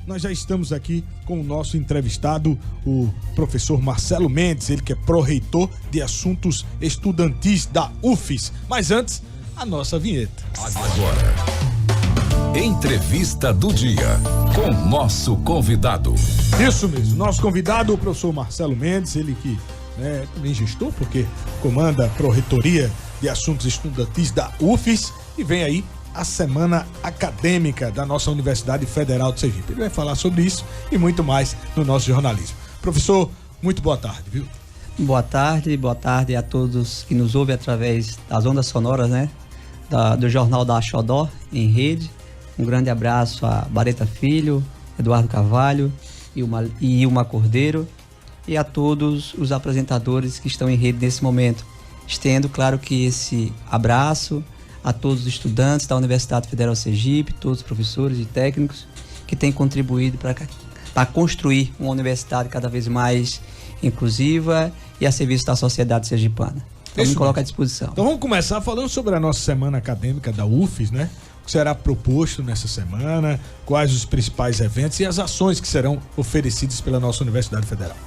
nós já estamos aqui com o nosso entrevistado, o professor Marcelo Mendes, ele que é pró-reitor de assuntos estudantis da UFES. Mas antes, a nossa vinheta. Agora, entrevista do dia com nosso convidado. Isso mesmo, nosso convidado, o professor Marcelo Mendes, ele que também gestor, porque comanda a pró-reitoria de assuntos estudantis da UFES, e vem aí a semana acadêmica da nossa Universidade Federal de Sergipe. Ele vai falar sobre isso e muito mais no nosso jornalismo. Professor, muito boa tarde, viu? Boa tarde a todos que nos ouvem através das ondas sonoras, do Jornal da Xodó em rede. Um grande abraço a Bareta Filho, Eduardo Carvalho e Ilma Cordeiro, e a todos os apresentadores que estão em rede nesse momento. Estendo, claro, que esse abraço a todos os estudantes da Universidade Federal de Sergipe, todos os professores e técnicos que têm contribuído para construir uma universidade cada vez mais inclusiva e a serviço da sociedade sergipana. Então, me coloco à disposição. Então vamos começar falando sobre a nossa semana acadêmica da UFES, né? O que será proposto nessa semana, quais os principais eventos e as ações que serão oferecidas pela nossa Universidade Federal.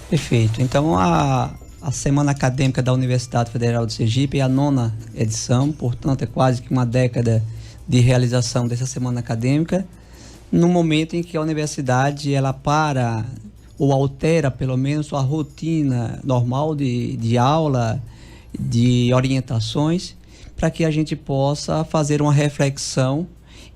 Perfeito. Então, a Semana Acadêmica da Universidade Federal de Sergipe é a 9ª edição, portanto é quase que uma década de realização dessa Semana Acadêmica, no momento em que a universidade ela para ou altera pelo menos sua rotina normal de aula, de orientações, para que a gente possa fazer uma reflexão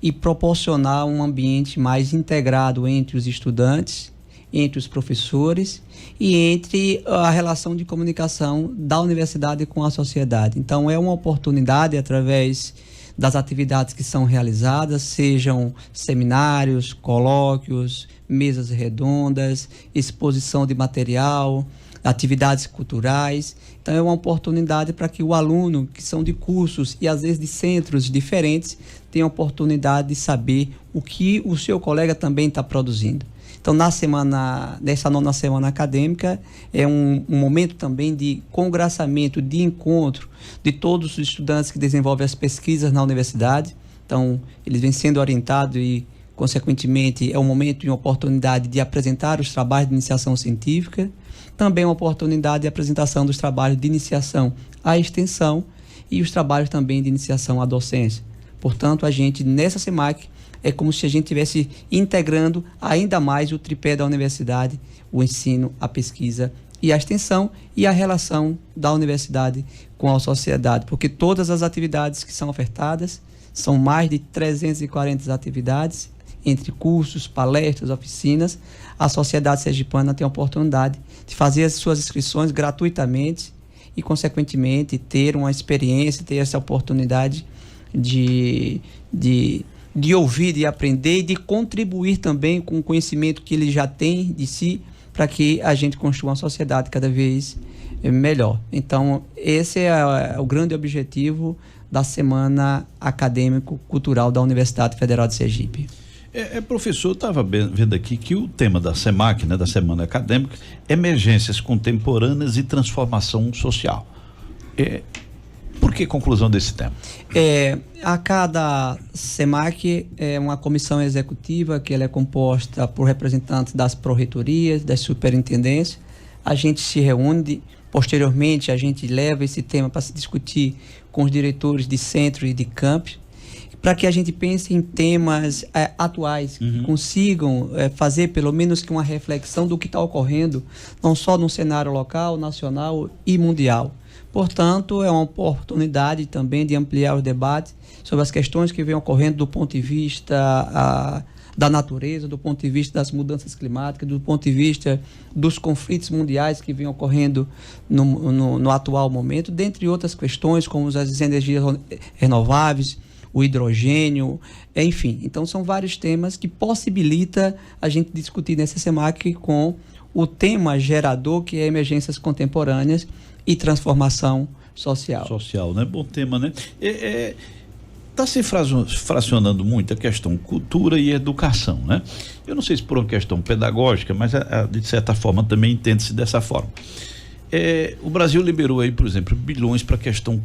e proporcionar um ambiente mais integrado entre os estudantes, entre os professores e entre a relação de comunicação da universidade com a sociedade. Então é uma oportunidade, através das atividades que são realizadas, sejam seminários, colóquios, mesas redondas, exposição de material, atividades culturais. Então é uma oportunidade para que o aluno, que são de cursos e às vezes de centros diferentes, tenha a oportunidade de saber o que o seu colega também está produzindo. Então, nessa 9ª semana acadêmica, é um momento também de congraçamento, de encontro de todos os estudantes que desenvolvem as pesquisas na universidade. Então, eles vêm sendo orientados e, consequentemente, é um momento e uma oportunidade de apresentar os trabalhos de iniciação científica, também uma oportunidade de apresentação dos trabalhos de iniciação à extensão e os trabalhos também de iniciação à docência. Portanto, a gente, nessa SEMAC, é como se a gente estivesse integrando ainda mais o tripé da universidade, o ensino, a pesquisa e a extensão, e a relação da universidade com a sociedade, porque todas as atividades que são ofertadas, são mais de 340 atividades, entre cursos, palestras, oficinas, a sociedade sergipana tem a oportunidade de fazer as suas inscrições gratuitamente e, consequentemente, ter uma experiência, ter essa oportunidade de ouvir, de aprender e de contribuir também com o conhecimento que ele já tem de si, para que a gente construa uma sociedade cada vez melhor. Então, esse é o grande objetivo da Semana Acadêmico-Cultural da Universidade Federal de Sergipe. Professor, eu estava vendo aqui que o tema da SEMAC, da Semana Acadêmica, emergências contemporâneas e transformação social. Por que conclusão desse tema? A cada SEMAC é uma comissão executiva que ela é composta por representantes das pró-reitorias, das superintendências. A gente se reúne, posteriormente a gente leva esse tema para se discutir com os diretores de centro e de campus, para que a gente pense em temas atuais, que consigam fazer pelo menos que uma reflexão do que está ocorrendo, não só no cenário local, nacional e mundial. Portanto, é uma oportunidade também de ampliar os debates sobre as questões que vêm ocorrendo do ponto de vista da natureza, do ponto de vista das mudanças climáticas, do ponto de vista dos conflitos mundiais que vêm ocorrendo no atual momento, dentre outras questões como as energias renováveis, o hidrogênio, enfim. Então, são vários temas que possibilita a gente discutir nessa SEMAC com o tema gerador, que é emergências contemporâneas e transformação social. Social, né? Bom tema, né? Está se fracionando muito a questão cultura e educação, né? Eu não sei se por uma questão pedagógica, mas de certa forma também entende-se dessa forma. O Brasil liberou aí, por exemplo, bilhões para a questão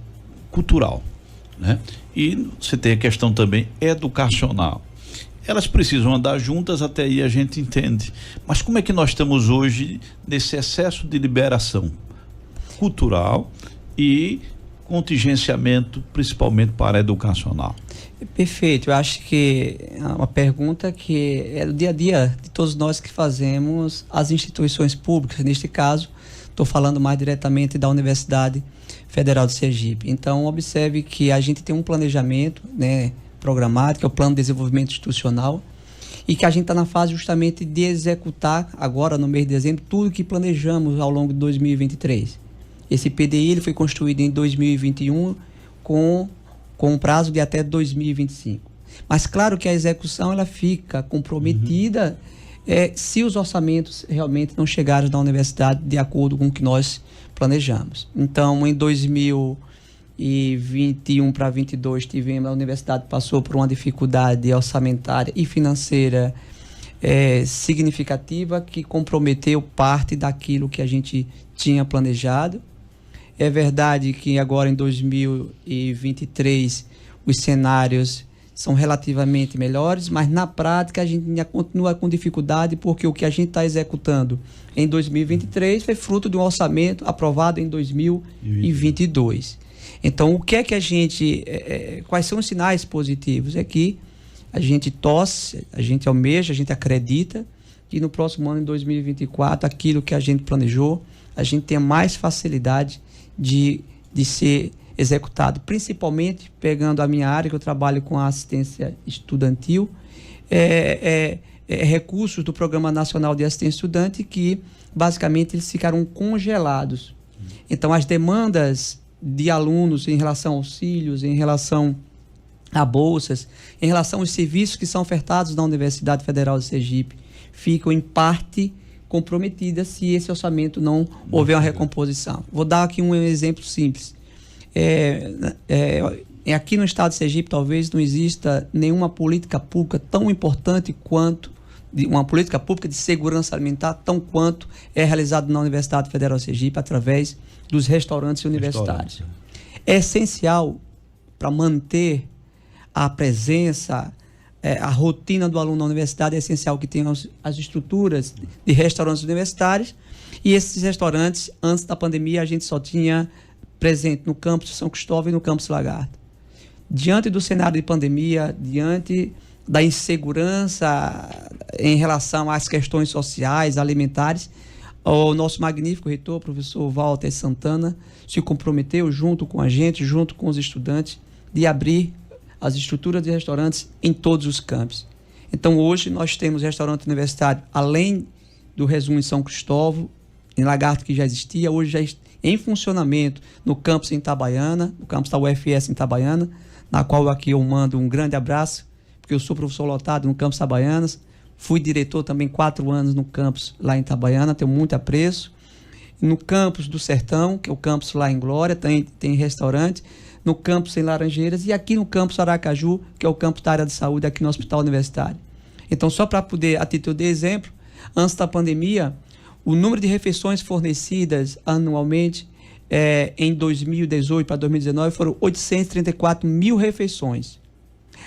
cultural, né? E você tem a questão também educacional. elas precisam andar juntas, até aí a gente entende. Mas como é que nós estamos hoje nesse excesso de liberação cultural e contingenciamento, principalmente para a educacional? Perfeito, eu acho que é uma pergunta que é do dia a dia de todos nós que fazemos as instituições públicas. Neste caso, estou falando mais diretamente da Universidade Federal de Sergipe. Então, observe que a gente tem um planejamento, né, programado, que é o Plano de Desenvolvimento Institucional, e que a gente está na fase justamente de executar agora, no mês de dezembro, tudo que planejamos ao longo de 2023. Esse PDI ele foi construído em 2021 com um prazo de até 2025. Mas claro que a execução ela fica comprometida se os orçamentos realmente não chegarem na universidade de acordo com o que nós planejamos. Então, em 2021 para 2022, a universidade passou por uma dificuldade orçamentária e financeira significativa que comprometeu parte daquilo que a gente tinha planejado. É verdade que agora em 2023 os cenários são relativamente melhores, mas na prática a gente ainda continua com dificuldade porque o que a gente está executando em 2023 foi fruto de um orçamento aprovado em 2022. Então, o que é que a gente... quais são os sinais positivos? É que a gente torce, a gente almeja, a gente acredita que no próximo ano, em 2024, aquilo que a gente planejou, a gente tenha mais facilidade de ser executado, principalmente pegando a minha área, que eu trabalho com a assistência estudantil, recursos do Programa Nacional de Assistência Estudante que, basicamente, eles ficaram congelados. Então, as demandas de alunos em relação a auxílios, em relação a bolsas, em relação aos serviços que são ofertados na Universidade Federal de Sergipe, ficam, em parte, comprometidas se esse orçamento não houver uma recomposição. Vou dar aqui um exemplo simples. Aqui no estado de Sergipe talvez não exista nenhuma política pública tão importante quanto uma política pública de segurança alimentar tão quanto é realizado na Universidade Federal de Sergipe através dos restaurantes universitários. É essencial para manter a presença, a rotina do aluno na universidade, é essencial que tenham as estruturas de restaurantes universitários, e esses restaurantes, antes da pandemia, a gente só tinha presente no campus São Cristóvão e no campus Lagarto. Diante do cenário de pandemia, diante da insegurança em relação às questões sociais, alimentares, o nosso magnífico reitor, professor Walter Santana, se comprometeu junto com a gente, junto com os estudantes, de abrir as estruturas de restaurantes em todos os campos. Então, hoje, nós temos restaurante universitário, além do Resumo em São Cristóvão, em Lagarto, que já existia, hoje já em funcionamento no campus em Itabaiana, no campus da UFS em Itabaiana, na qual aqui eu mando um grande abraço, porque eu sou professor lotado no campus Itabaianas, fui diretor também 4 anos no campus lá em Itabaiana, tenho muito apreço. No campus do Sertão, que é o campus lá em Glória, tem restaurante. No campus em Laranjeiras e aqui no campus Aracaju, que é o campus da área de saúde aqui no Hospital Universitário. Então, só para poder, a título de exemplo, antes da pandemia, o número de refeições fornecidas anualmente em 2018 para 2019 foram 834 mil refeições.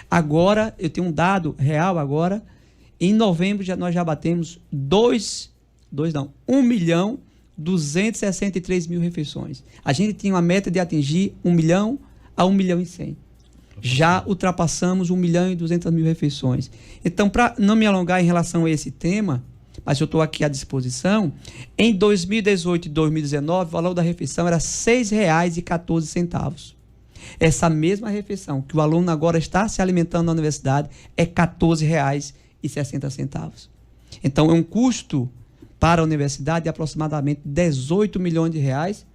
Agora, eu tenho um dado real agora, em novembro nós já batemos 1.263.000 refeições. A gente tinha uma meta de atingir 1 milhão a 1.100.000. Já ultrapassamos 1.200.000 refeições. Então, para não me alongar em relação a esse tema, mas eu estou aqui à disposição, em 2018 e 2019, o valor da refeição era R$ 6,14. Essa mesma refeição que o aluno agora está se alimentando na universidade é R$ 14,60. Então, é um custo para a universidade de aproximadamente 18 milhões de reais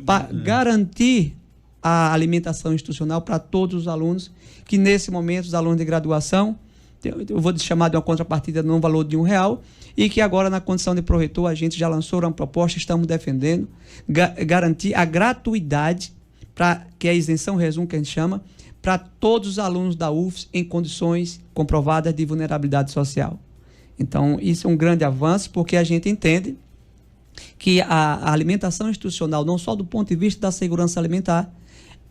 para garantir a alimentação institucional para todos os alunos, que nesse momento, os alunos de graduação, eu vou chamar de uma contrapartida no valor de R$1, e que agora, na condição de pró-reitor, a gente já lançou uma proposta, estamos defendendo, garantir a gratuidade, que é a isenção resumo que a gente chama, para todos os alunos da UFS em condições comprovadas de vulnerabilidade social. Então, isso é um grande avanço, porque a gente entende que a alimentação institucional, não só do ponto de vista da segurança alimentar,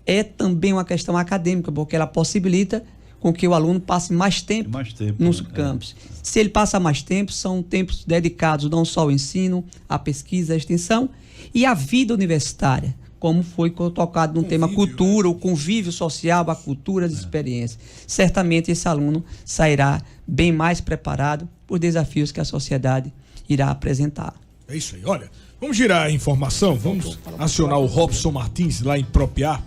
é também uma questão acadêmica, porque ela possibilita com que o aluno passe mais tempo nos campos. Se ele passa mais tempo, são tempos dedicados não só ao ensino, à pesquisa, à extensão e à vida universitária, como foi tocado no tema cultura, o convívio social, a cultura, as experiências. Certamente esse aluno sairá bem mais preparado por desafios que a sociedade irá apresentar. É isso aí. Olha, vamos girar a informação, vamos acionar o Robson Martins lá em Propiá,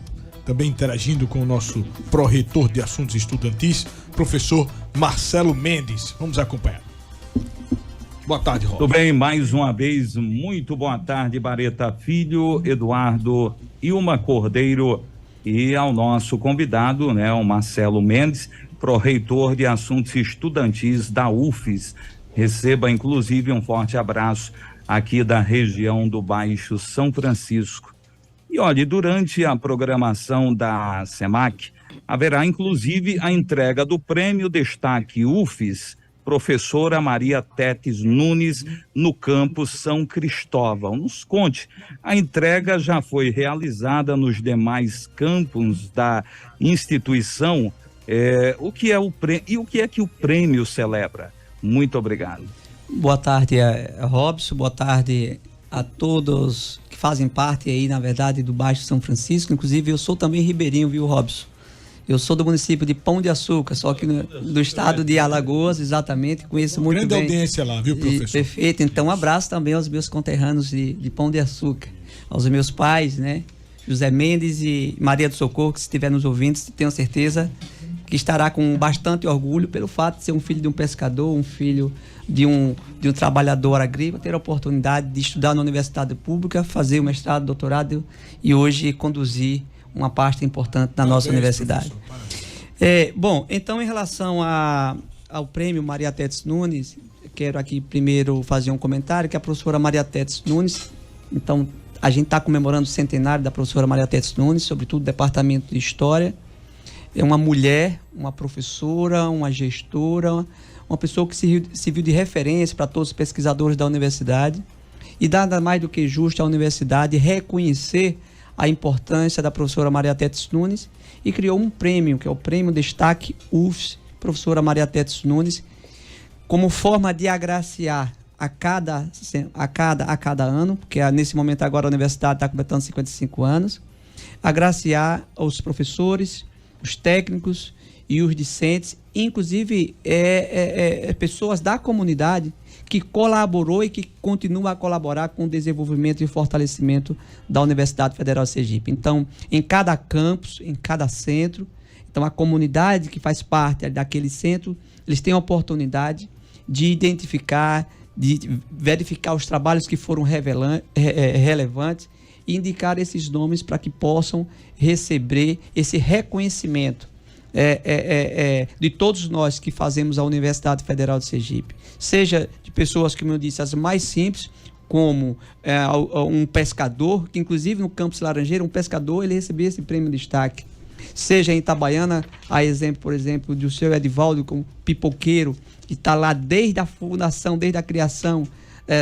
também interagindo com o nosso pró-reitor de assuntos estudantis, professor Marcelo Mendes. Vamos acompanhar. Boa tarde, Robson. Tudo bem, mais uma vez, muito boa tarde, Bareta Filho, Eduardo, Ilma Cordeiro e ao nosso convidado, né, o Marcelo Mendes, pró-reitor de assuntos estudantis da UFES. Receba, inclusive, um forte abraço aqui da região do Baixo São Francisco. E olha, durante a programação da SEMAC, haverá inclusive a entrega do Prêmio Destaque UFES, professora Maria Tetes Nunes, no campus São Cristóvão. Nos conte, a entrega já foi realizada nos demais campos da instituição. O que é o prêmio e o que é que o prêmio celebra? Muito obrigado. Boa tarde, Robson. Boa tarde a todos que fazem parte aí, na verdade, do Baixo São Francisco. Inclusive, eu sou também ribeirinho, viu, Robson? Eu sou do município de Pão de Açúcar, só que do estado de Alagoas, exatamente. Conheço muito bem. Grande audiência lá, viu, professor? Perfeito. Então, um abraço também aos meus conterrâneos de Pão de Açúcar. Aos meus pais, né? José Mendes e Maria do Socorro, que se estiver nos ouvindo, tenho certeza que estará com bastante orgulho pelo fato de ser um filho de um pescador, um filho de um trabalhador agrícola, ter a oportunidade de estudar na universidade pública, fazer o mestrado, doutorado e hoje conduzir uma parte importante da nossa universidade. Bom, então em relação ao prêmio Maria Tetes Nunes, quero aqui primeiro fazer um comentário que a professora Maria Tetes Nunes, então a gente está comemorando o centenário da professora Maria Tetes Nunes, sobretudo do Departamento de História. É uma mulher, uma professora, uma gestora, uma pessoa que se viu de referência para todos os pesquisadores da universidade, e nada mais do que justo a universidade reconhecer a importância da professora Maria Tetes Nunes e criou um prêmio, que é o Prêmio Destaque UFES, professora Maria Tetes Nunes, como forma de agraciar a cada ano, porque nesse momento agora a universidade está completando 55 anos, agraciar os professores, os técnicos e os discentes, inclusive pessoas da comunidade que colaborou e que continua a colaborar com o desenvolvimento e fortalecimento da Universidade Federal de Sergipe. Então, em cada campus, em cada centro, então a comunidade que faz parte daquele centro, eles têm a oportunidade de identificar, de verificar os trabalhos que foram relevantes e indicar esses nomes para que possam receber esse reconhecimento de todos nós que fazemos a Universidade Federal de Sergipe. Seja de pessoas, como eu disse, as mais simples, como um pescador, que inclusive no campus Laranjeira, um pescador, ele recebeu esse prêmio de destaque. Seja em Itabaiana, a exemplo, por exemplo, do seu Edivaldo, como pipoqueiro, que está lá desde a fundação, desde a criação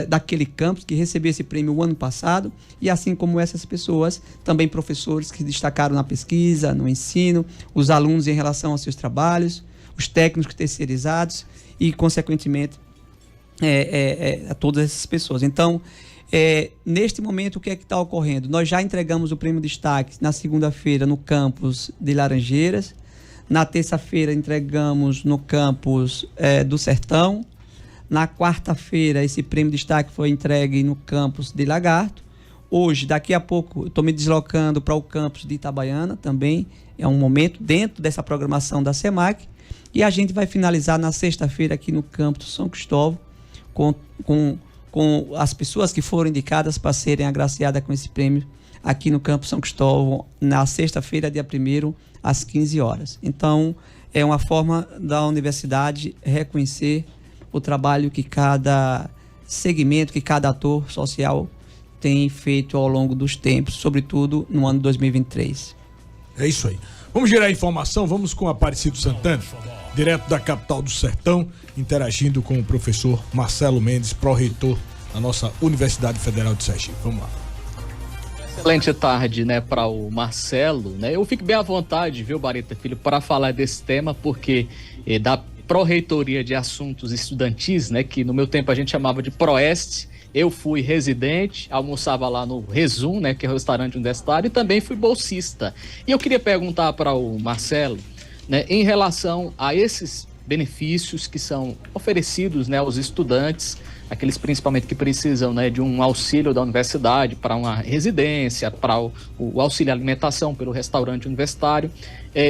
daquele campus, que recebeu esse prêmio o ano passado, e assim como essas pessoas, também professores que destacaram na pesquisa, no ensino, os alunos em relação aos seus trabalhos, os técnicos terceirizados e, consequentemente, a todas essas pessoas. Então, neste momento, o que é que está ocorrendo? Nós já entregamos o prêmio destaque na segunda-feira no campus de Laranjeiras, na terça-feira entregamos no campus do Sertão, na quarta-feira esse prêmio destaque foi entregue no campus de Lagarto. Hoje, daqui a pouco, eu estou me deslocando para o campus de Itabaiana, também é um momento dentro dessa programação da SEMAC, e a gente vai finalizar na sexta-feira aqui no campus São Cristóvão com as pessoas que foram indicadas para serem agraciadas com esse prêmio aqui no campus São Cristóvão na sexta-feira, dia 1º, às 15 horas. Então, é uma forma da universidade reconhecer o trabalho que cada segmento, que cada ator social tem feito ao longo dos tempos, sobretudo no ano 2023. É isso aí. Vamos gerar informação, vamos com Aparecido Santana, direto da capital do Sertão, interagindo com o professor Marcelo Mendes, pró-reitor da nossa Universidade Federal de Sergipe. Vamos lá. Excelente tarde, né, para o Marcelo, né? Eu fico bem à vontade, viu, Bareta Filho, para falar desse tema, porque da Pró-Reitoria de Assuntos Estudantis, né, que no meu tempo a gente chamava de Proeste, eu fui residente, almoçava lá no Resum, né, que é o restaurante universitário, e também fui bolsista. E eu queria perguntar para o Marcelo, né, em relação a esses benefícios que são oferecidos, né, aos estudantes, aqueles principalmente que precisam, né, de um auxílio da universidade para uma residência, para o auxílio alimentação pelo restaurante universitário.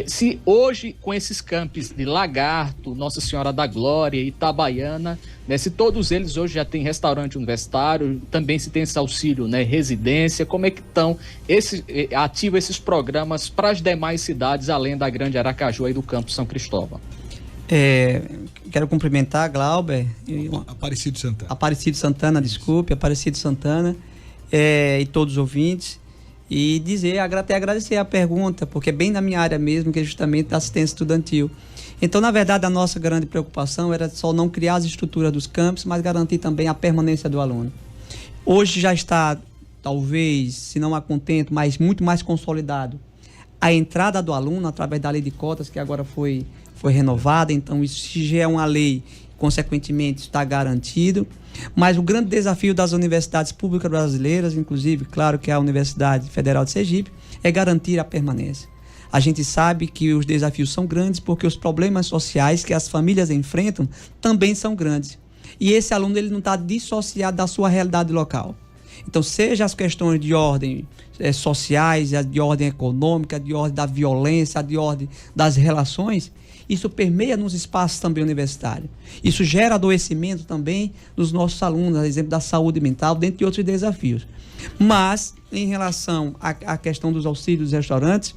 Se hoje, com esses campos de Lagarto, Nossa Senhora da Glória e Itabaiana, né, se todos eles hoje já têm restaurante universitário, também se tem esse auxílio, né, residência, como é que estão ativos esses programas para as demais cidades, além da Grande Aracaju e do Campo São Cristóvão? Quero cumprimentar Glauber Aparecido Santana. Aparecido Santana e todos os ouvintes, e até agradecer a pergunta, porque é bem na minha área mesmo, que é justamente da assistência estudantil. Então, na verdade, a nossa grande preocupação era só não criar as estruturas dos campos, mas garantir também a permanência do aluno. Hoje já está, talvez, se não a contento, mas muito mais consolidado a entrada do aluno através da lei de cotas, que agora foi renovada. Então isso já é uma lei, consequentemente está garantido. Mas o grande desafio das universidades públicas brasileiras, inclusive, claro que a Universidade Federal de Sergipe, é garantir a permanência. A gente sabe que os desafios são grandes porque os problemas sociais que as famílias enfrentam também são grandes. E esse aluno ele não está dissociado da sua realidade local. Então, seja as questões de ordem sociais, de ordem econômica, de ordem da violência, de ordem das relações, isso permeia nos espaços também universitários. Isso gera adoecimento também dos nossos alunos, por exemplo, da saúde mental, dentre outros desafios. Mas, em relação à questão dos auxílios dos restaurantes,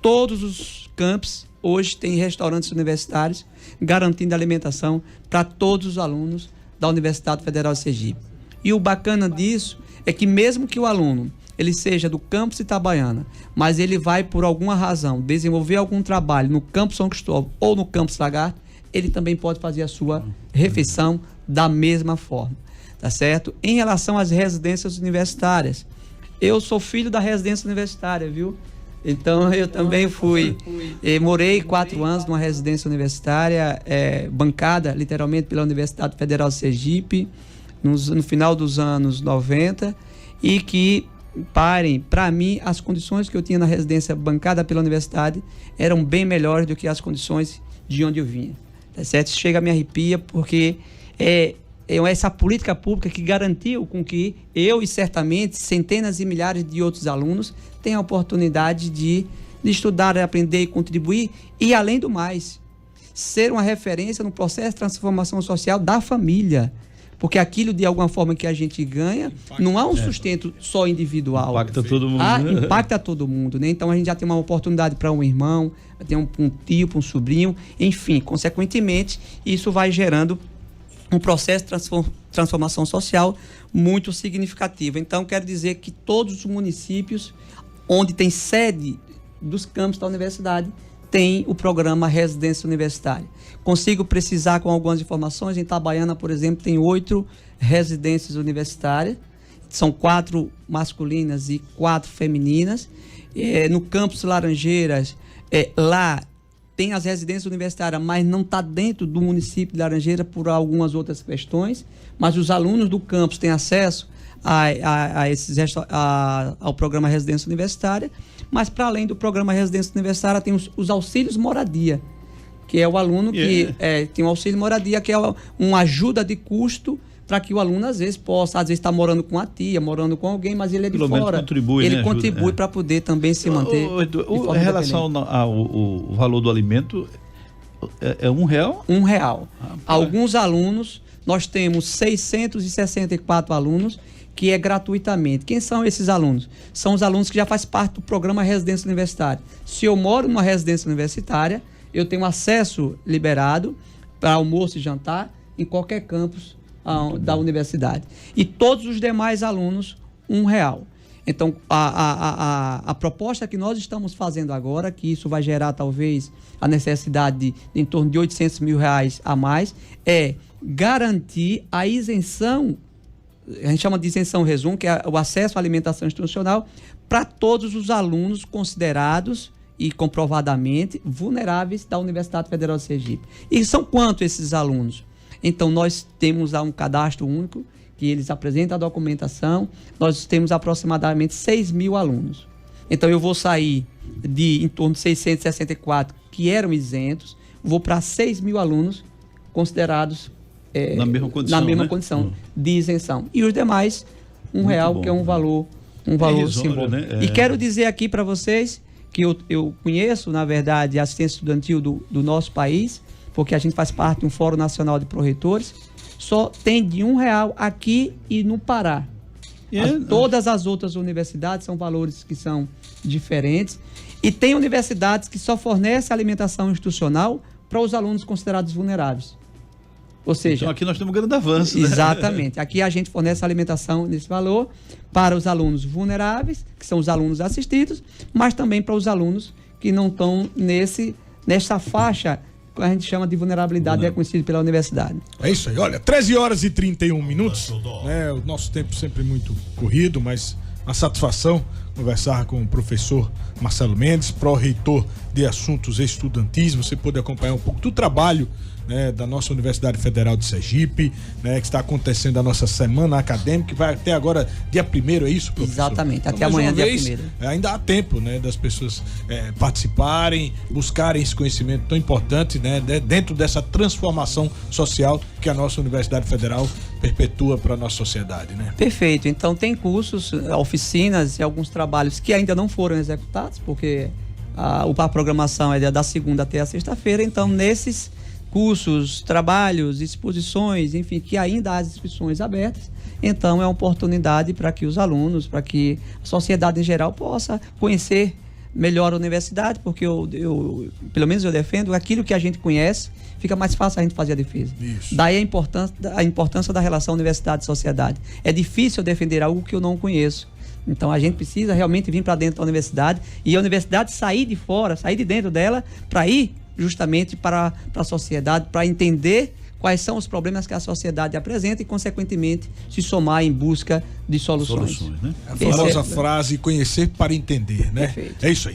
todos os campos hoje têm restaurantes universitários garantindo alimentação para todos os alunos da Universidade Federal de Sergipe. E o bacana disso é que mesmo que o aluno ele seja do campus Itabaiana, mas ele vai por alguma razão desenvolver algum trabalho no campus São Cristóvão ou no campus Lagarto, ele também pode fazer a sua refeição da mesma forma, tá certo? Em relação às residências universitárias, eu sou filho da residência universitária, viu? Então eu também morei 4 anos numa residência universitária, bancada literalmente pela Universidade Federal de Sergipe, no final dos anos 90, e que, para mim, as condições que eu tinha na residência bancada pela universidade eram bem melhores do que as condições de onde eu vinha. Tá certo? Isso chega a me arrepia, porque é essa política pública que garantiu com que eu e certamente centenas e milhares de outros alunos tenham a oportunidade de estudar, aprender e contribuir, e além do mais, ser uma referência no processo de transformação social da família. Porque aquilo, de alguma forma, que a gente ganha, não há um sustento só individual. Impacta todo mundo. Impacta todo mundo, né? Então a gente já tem uma oportunidade para um irmão, tem um tio, para um sobrinho, enfim, consequentemente, isso vai gerando um processo de transformação social muito significativo. Então, quero dizer que todos os municípios onde tem sede dos campos da universidade tem o programa Residência Universitária. Consigo precisar com algumas informações. Em Itabaiana, por exemplo, tem 8 residências universitárias. São 4 masculinas e 4 femininas. No campus Laranjeiras, lá tem as residências universitárias, mas não está dentro do município de Laranjeiras por algumas outras questões. Mas os alunos do campus têm acesso ao programa Residência Universitária. Mas, para além do programa Residência Universitária, tem os auxílios moradia, que é o aluno que tem um auxílio moradia, que é uma ajuda de custo para que o aluno, às vezes, estar morando com a tia, morando com alguém, mas ele é de fora. Ele contribui para poder também se manter. Em relação ao valor do alimento, é R$1? R$1. Alguns alunos, nós temos 664 alunos, que é gratuitamente. Quem são esses alunos? São os alunos que já fazem parte do programa Residência Universitária. Se eu moro numa residência universitária, eu tenho acesso liberado para almoço e jantar em qualquer campus da universidade. E todos os demais alunos, R$1. Então, a proposta que nós estamos fazendo agora, que isso vai gerar talvez a necessidade de em torno de R$800 mil a mais, é garantir a isenção a gente chama de isenção resumo, que é o acesso à alimentação institucional para todos os alunos considerados e comprovadamente vulneráveis da Universidade Federal de Sergipe. E são quantos esses alunos? Então, nós temos lá um cadastro único, que eles apresentam a documentação, nós temos aproximadamente 6.000 alunos. Então, eu vou sair de em torno de 664 que eram isentos, vou para 6.000 alunos considerados na mesma condição, de isenção. E os demais, R$1, que é um valor simbólico. Né? E quero dizer aqui para vocês que eu conheço, na verdade, a assistência estudantil do nosso país, porque a gente faz parte de um Fórum Nacional de Pró-Reitores, só tem de R$1 aqui e no Pará. Todas as outras universidades são valores que são diferentes. E tem universidades que só fornecem alimentação institucional para os alunos considerados vulneráveis. Ou seja... Então aqui nós temos um grande avanço, né? Exatamente. Aqui a gente fornece alimentação nesse valor para os alunos vulneráveis, que são os alunos assistidos, mas também para os alunos que não estão nessa faixa que a gente chama de vulnerabilidade reconhecida pela universidade. É isso aí. Olha, 13h31, né? O nosso tempo sempre muito corrido, mas uma satisfação conversar com o professor Marcelo Mendes, pró-reitor de assuntos estudantis. Você pôde acompanhar um pouco do trabalho, né, da nossa Universidade Federal de Sergipe, né, que está acontecendo a nossa semana acadêmica, que vai até agora dia 1º, é isso, professor? Exatamente, então, até amanhã, dia 1º. Ainda há tempo, né, das pessoas participarem, buscarem esse conhecimento tão importante, né, dentro dessa transformação social que a nossa Universidade Federal perpetua para a nossa sociedade, né? Perfeito. Então tem cursos, oficinas e alguns trabalhos que ainda não foram executados, porque a programação é da segunda até a sexta-feira. Então nesses cursos, trabalhos, exposições, enfim, que ainda há as inscrições abertas, então é uma oportunidade para que os alunos, para que a sociedade em geral possa conhecer melhor a universidade, porque pelo menos eu defendo aquilo que a gente conhece, fica mais fácil a gente fazer a defesa. Isso. Daí a importância da relação universidade-sociedade. É difícil eu defender algo que eu não conheço. Então a gente precisa realmente vir para dentro da universidade e a universidade sair de fora, sair de dentro dela, para ir justamente para a sociedade, para entender quais são os problemas que a sociedade apresenta e, consequentemente, se somar em busca de soluções. Né? A famosa frase, conhecer para entender, né? Perfeito. É isso aí.